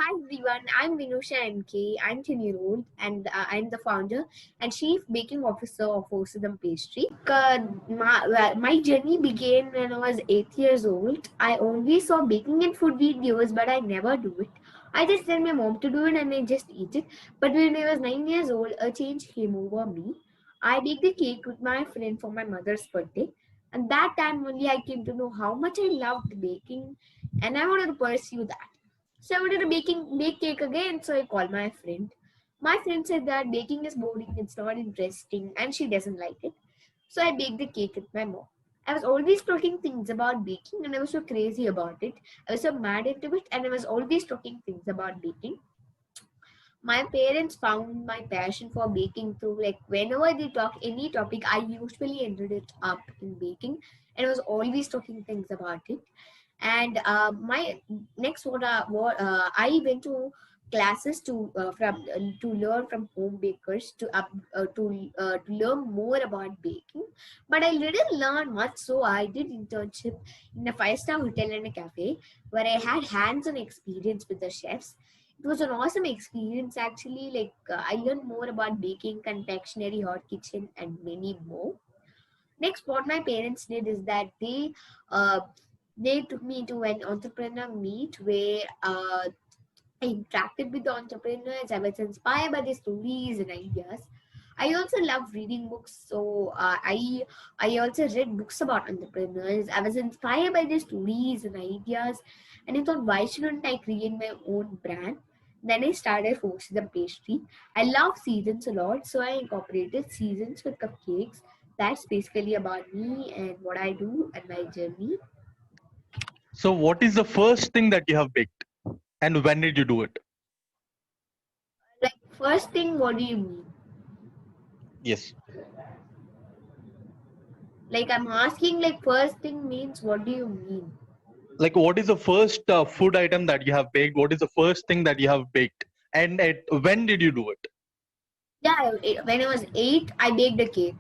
Hi everyone, I'm Vinusha MK. I'm 10 year old and I'm the founder and chief baking officer of Osadam Pastry. My journey began when I was 8 years old. I always saw baking and food videos, but I never do it. I just tell my mom to do it and I just eat it. But when I was 9 years old, a change came over me. I baked a cake with my friend for my mother's birthday. And that time only I came to know how much I loved baking and I wanted to pursue that. So I wanted to bake cake again, so I called my friend. My friend said that baking is boring, it's not interesting, and she doesn't like it. So I baked the cake with my mom. I was always talking things about baking and I was so crazy about it. I was so mad into it and I was always talking things about baking. My parents found my passion for baking through like whenever they talk any topic, I usually ended it up in baking and I was always talking things about it. And my next I went to classes to learn from home bakers to learn more about baking, but I didn't learn much, so I did internship in a five-star hotel and a cafe where I had hands-on experience with the chefs. It was an awesome experience actually. I learned more about baking, confectionery, hot kitchen, and many more. Next, what my parents did is that they took me to an entrepreneur meet where I interacted with the entrepreneurs. I was inspired by their stories and ideas. I also love reading books, so I also read books about entrepreneurs. I was inspired by their stories and ideas, and I thought, why shouldn't I create my own brand? Then I started Force the Pastry. I love seasons a lot, so I incorporated seasons with cupcakes. That's basically about me and what I do and my journey. So, what is the first thing that you have baked, and when did you do it? Like, first thing, what do you mean? Yes. Like, I'm asking, like, first thing means what do you mean? Like, what is the first food item that you have baked? What is the first thing that you have baked, and when did you do it? Yeah, when I was 8, I baked a cake.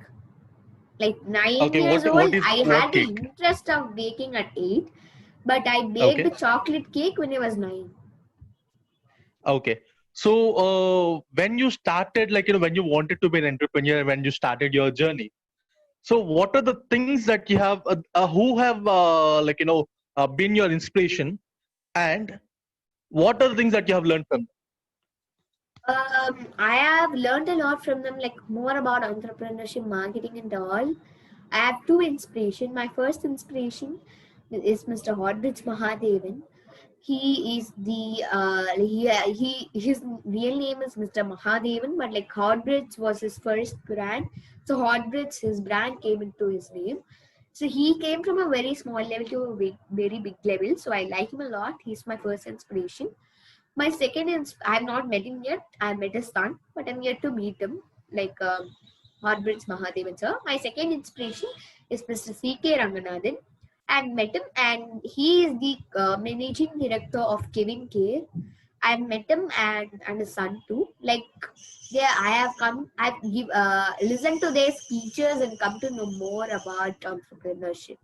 Like, 9 Okay. years What old, is I what had the cake? interest of baking at 8, but I baked Okay. a chocolate cake when I was 9. Okay. So, when you started, when you wanted to be an entrepreneur, when you started your journey, so what are the things that you have, who have, been your inspiration, and what are the things that you have learned from I have learned a lot from them, like more about entrepreneurship, marketing, and all. I have two inspiration. My first inspiration is Mr. Hotbridge Mahadevan. He is his real name is Mr. Mahadevan, but like Hotbridge was his first brand. So Hotbridge, his brand came into his name. So he came from a very small level to a very big level. So I like him a lot. He's my first inspiration. My second is I have not met him yet. I met his son, but I'm yet to meet him. Like Hotbridge Mahadevan sir. My second inspiration is Mr. C.K. Ranganathan. I've met him, and he is the managing director of Kevin Care. I've met him and his son too. Like there, I have come. I've listened to their speeches and come to know more about entrepreneurship.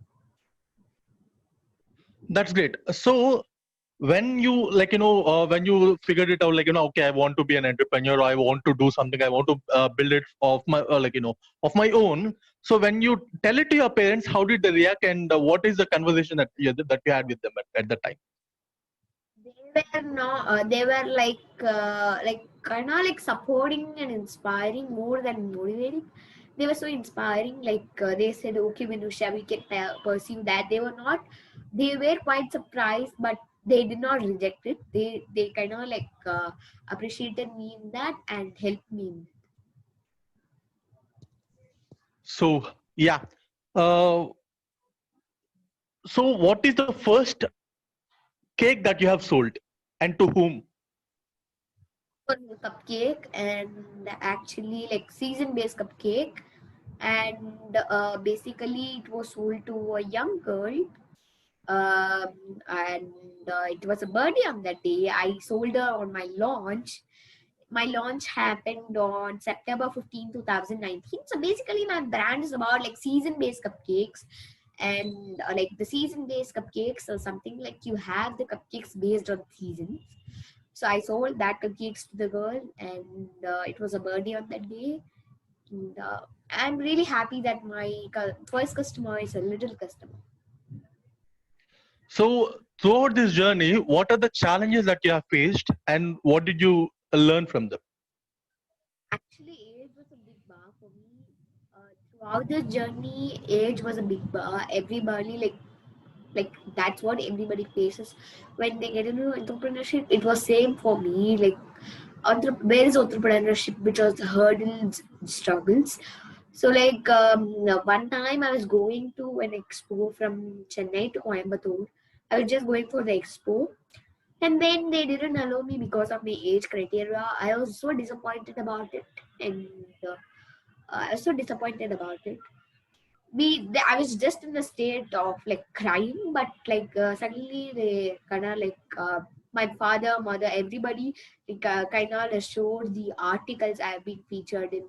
That's great. So, when you when you figured it out, okay, I want to be an entrepreneur, or I want to do something, I want to build it of my of my own. So, when you tell it to your parents, how did they react, and what is the conversation that you had with them at the time? They were not. They were like kind of like supporting and inspiring more than motivating. They were so inspiring. They said, "Okay, Vinusha, we can pursue that." They were not. They were quite surprised, but they did not reject it. They kind of appreciated me in that and helped me in that. So, yeah. uh, so what is the first cake that you have sold, and to whom? For the cupcake and actually like season based cupcake, and basically it was sold to a young girl, and it was a birthday on that day. I sold her on my launch. My launch happened on September 15, 2019. So basically, my brand is about like season based cupcakes. And like the season based cupcakes or something like you have the cupcakes based on seasons. So I sold that cupcakes to the girl, and it was a birthday on that day. And I'm really happy that my first customer is a little customer. So throughout this journey, what are the challenges that you have faced, and what did you learn from them? Actually, age was a big bar for me. Throughout the journey, age was a big bar. Everybody like that's what everybody faces when they get into entrepreneurship. It was same for me. Like where is entrepreneurship, which was the hurdles, struggles. So like one time I was going to an expo from Chennai to Coimbatore. I was just going for the expo, and then they didn't allow me because of my age criteria. I was so disappointed about it, and uh, I was so disappointed about it. I was just in a state of like crying, but like suddenly they kind of like my father, mother, everybody like, kind of showed the articles I have been featured in.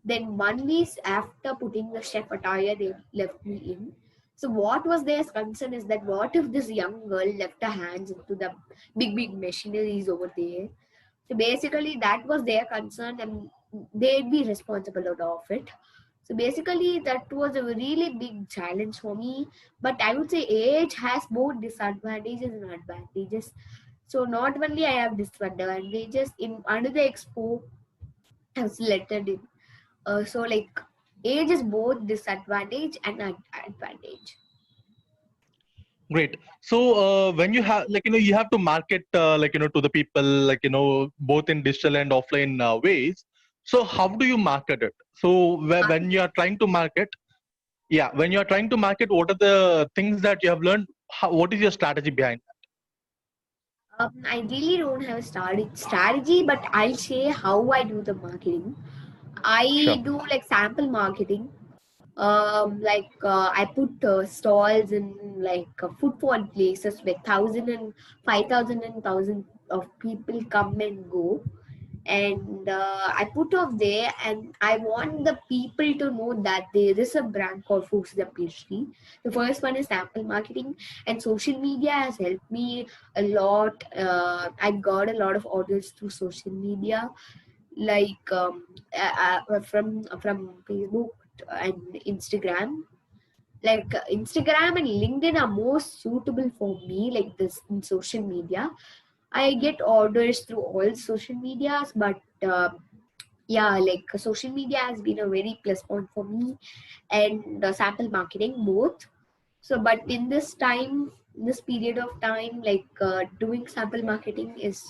Then 1 week after putting the chef attire, they left me in. So what was their concern is that what if this young girl left her hands into the big machineries over there? So basically, that was their concern, and they'd be responsible out of it. So basically, that was a really big challenge for me. But I would say age has both disadvantages and advantages. So not only I have disadvantages in under the expo has lettered in. So like age is both disadvantage and advantage. Great. So when you have you have to market to the people both in digital and offline ways. So how do you market it? So when you Marketing. are trying to market, yeah, when you are trying to market, what are the things that you have learned? What is your strategy behind I really don't have a strategy, but I'll share how I do the marketing. that? Sure. I do like sample marketing. I put stalls in like footfall places where 1,000 of people come and go, and I put off there, and I want the people to know that there is a brand called Foods the PhD. The first one is sample marketing, and social media has helped me a lot. I got a lot of orders through social media, like from Facebook and Instagram. Like Instagram and LinkedIn are most suitable for me, like this in social media. I get orders through all social medias, but yeah, like social media has been a very plus point for me, and sample marketing both. So but in this time, this period of time, like doing sample marketing is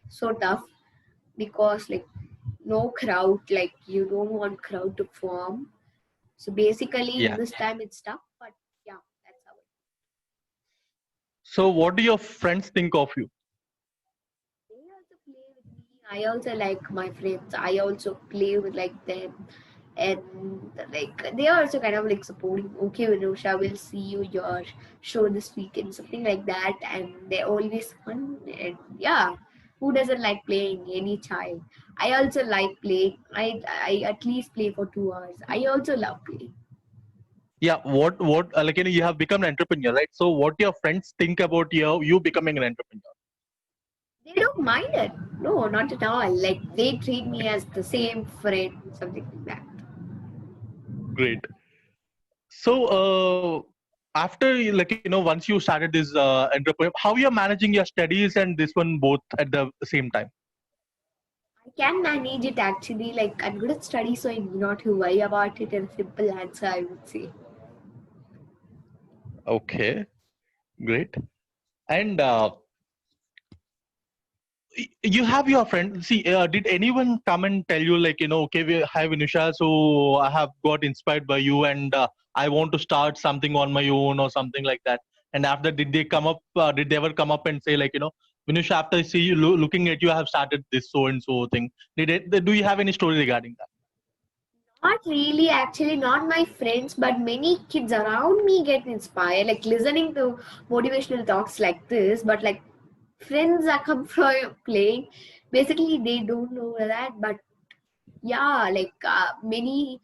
so tough, because like no crowd, like you don't want crowd to form. So basically in Yeah. this time it's tough, but yeah, that's how it. So what do your friends think of you? They also play with me. I also like my friends. I also play with like them, and like they are also kind of like supporting. Okay, Vinusha, we'll see you your show this weekend, something like that. And they're always fun. And yeah, who doesn't like playing? Any child. I also like playing. I at least play for 2 hours. I also love playing. Yeah. What you have become an entrepreneur, right? So what your friends think about you becoming an entrepreneur? They don't mind it. No, not at all. Like they treat me as the same friend, something like that. Great. So after once you started this entrepreneur, how you're managing your studies and this one both at the same time? I can manage it actually. Like I'm good at study, so I do not worry about it. In a simple answer, I would say. Okay, great. And you have your friend. See, did anyone come and tell you okay, hi Vinusha, so I have got inspired by you, and I want to start something on my own or something like that? And after, did they come up? Did they ever come up and say Vinusha, after I see you looking at you, I have started this so and so thing? Do you have any story regarding that? Not really, actually, not my friends, but many kids around me get inspired, like listening to motivational talks like this. But like friends that come from playing, basically they don't know that. But yeah, like many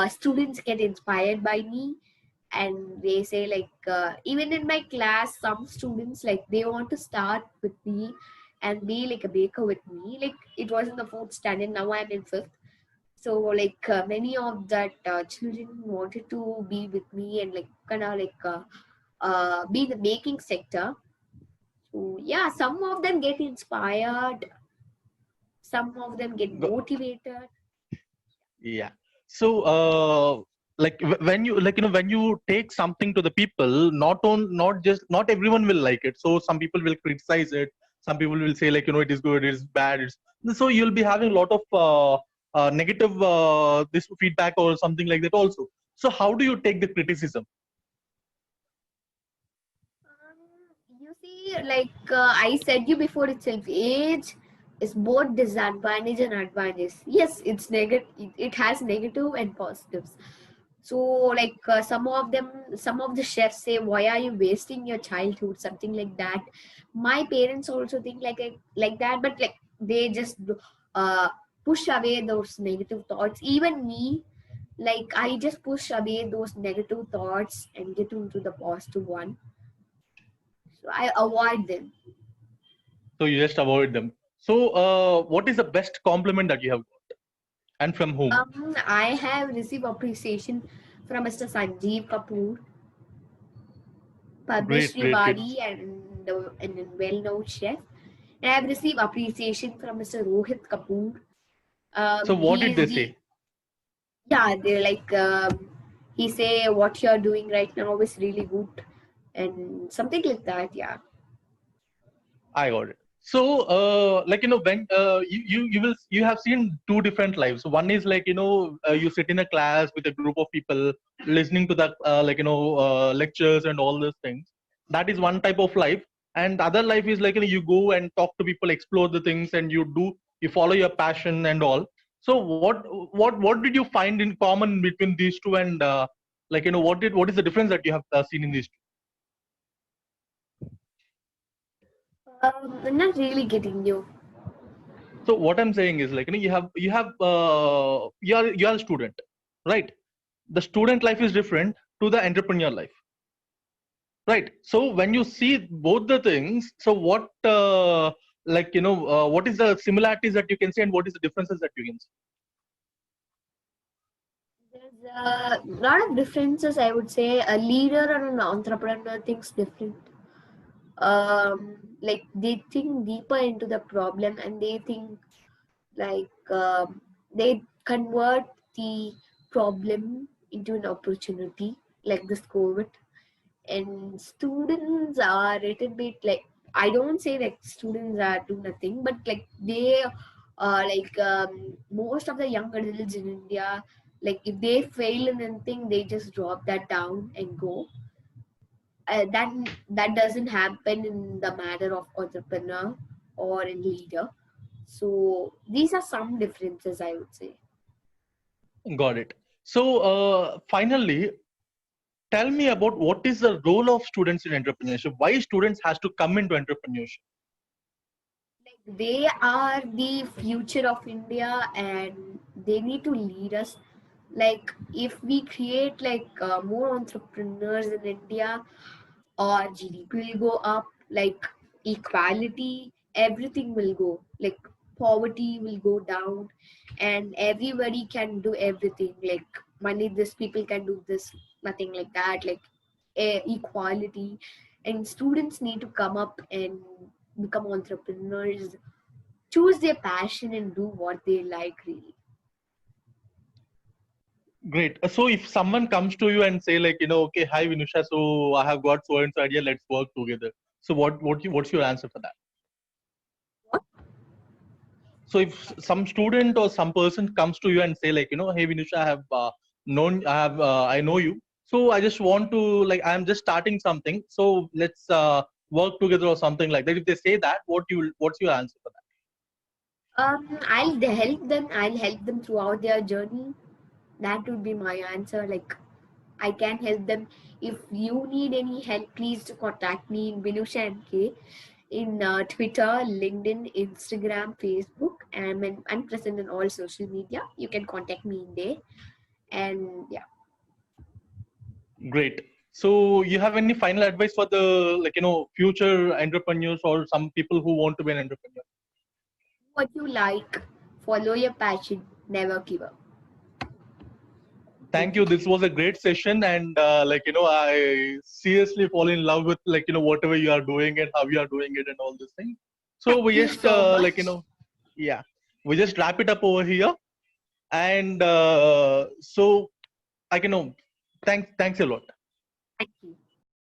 students get inspired by me, and they say like even in my class, some students like they want to start with me, and be like a baker with me. Like it was in the fourth standard. Now I'm in fifth. So like many of that children wanted to be with me and like kind of like be in the baking sector. So yeah, some of them get inspired, some of them get Go- motivated. Yeah. So, like when you like when you take something to the people, not everyone will like it. So some people will criticize it. Some people will say like it is good, it is bad. So you'll be having a lot of negative this feedback or something like that also. So how do you take the criticism? You see, like I said you before itself, age is both disadvantage and advantage. Yes, it's negative. It has negative and positives. So, like some of the chefs say, "Why are you wasting your childhood?" Something like that. My parents also think like that, but like they just uh, push away those negative thoughts. Even me, like I just push away those negative thoughts and get into the positive one. So I avoid them. So you just avoid them. So what is the best compliment that you have got, and from whom? I have received appreciation from Mr. Sanjeev Kapoor, Great, published great, great. Rewadi, and a well-known chef. And I have received appreciation from Mr. Rohit Kapoor. So what He did is they the say? yeah. They're like he say what you're doing right now is really good and something like that. Yeah. I got it. So, like when you have seen two different lives. One is like you sit in a class with a group of people, listening to the lectures and all those things. That is one type of life. And the other life is like you go and talk to people, explore the things, and you follow your passion and all. So, what did you find in common between these two? And what is the difference that you have seen in these two? I'm not really getting you. So what I'm saying is like you are a student, right? The student life is different to the entrepreneur life, right? So when you see both the things, so what what is the similarities that you can see and what is the differences that you can see? There's a lot of differences. I would say a leader and an entrepreneur thinks different. Like they think deeper into the problem and they think like they convert the problem into an opportunity like this COVID. And students are a little bit like, I don't say like students are do nothing, but like they like most of the young adults in India, like if they fail in anything they just drop that down and go. That doesn't happen in the matter of entrepreneur or in leader. So these are some differences, I would say. Got it. So finally, tell me about what is the role of students in entrepreneurship. Why students has to come into entrepreneurship? Like they are the future of India and they need to lead us. Like if we create like more entrepreneurs in India, our GDP will go up, like equality, everything will go. Like poverty will go down and everybody can do everything. Like money, this people can do this, nothing like that. Like equality. And students need to come up and become entrepreneurs, choose their passion and do what they like really. Great. So if someone comes to you and say like, okay, hi Vinusha, so I have got so and so idea, let's work together. So what's your answer for that? What? So if some student or some person comes to you and say like, hey Vinusha, I know you. So I just want to like, I'm just starting something. So let's work together or something like that. If they say that, what's your answer for that? I'll help them throughout their journey. That would be my answer. Like I can help them. If you need any help, please to contact me in Vinusha MK in Twitter, LinkedIn, Instagram, Facebook. I'm present in all social media. You can contact me in there. And yeah. Great. So you have any final advice for the future entrepreneurs or some people who want to be an entrepreneur? What you like, follow your passion, never give up. Thank you. This was a great session, and I seriously fall in love with whatever you are doing and how you are doing it and all these things. So Thank we you just so much. yeah, we just wrap it up over here, and so I can know. Thanks a lot. Thank you.